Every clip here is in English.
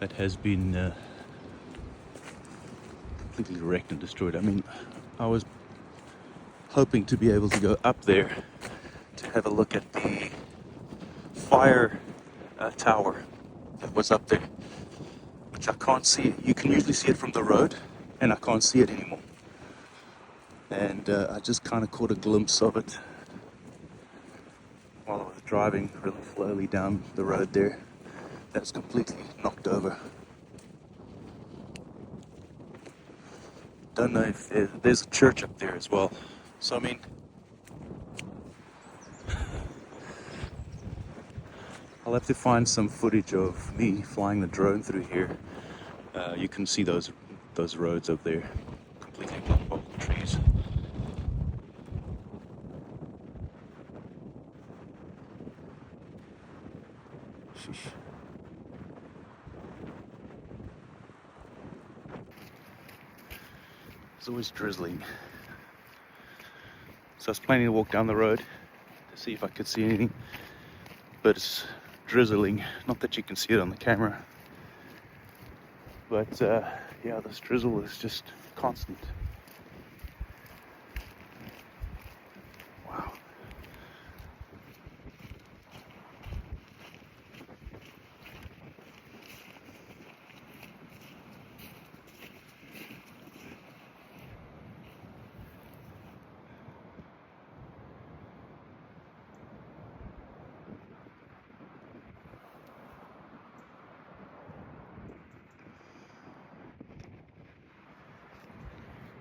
that has been completely wrecked and destroyed. I mean, I was hoping to be able to go up there to have a look at the fire tower that was up there, which I can't see. You can usually see it from the road, and I can't see it anymore. And I just kind of caught a glimpse of it while I was driving really slowly down the road there. That's completely knocked over. Don't know if there's a church up there as well. So I mean, I'll have to find some footage of me flying the drone through here. You can see those roads up there, completely blocked by the trees. Sheesh. It's always drizzling. So I was planning to walk down the road to see if I could see anything, but it's drizzling. Not that you can see it on the camera, but yeah, this drizzle is just constant. Wow.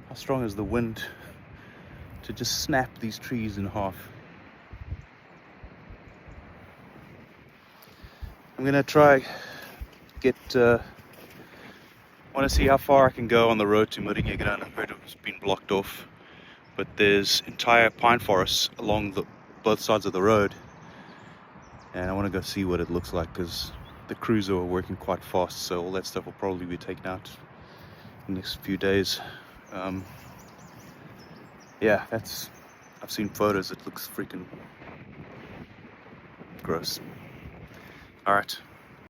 How strong is the wind to just snap these trees in half? I'm gonna try get. Want to see how far I can go on the road to Meringegraan. I've heard it's been blocked off, but there's entire pine forests along both sides of the road, and I want to go see what it looks like because the crews are working quite fast, so all that stuff will probably be taken out in the next few days. Yeah, I've seen photos. It looks freaking gross. All right.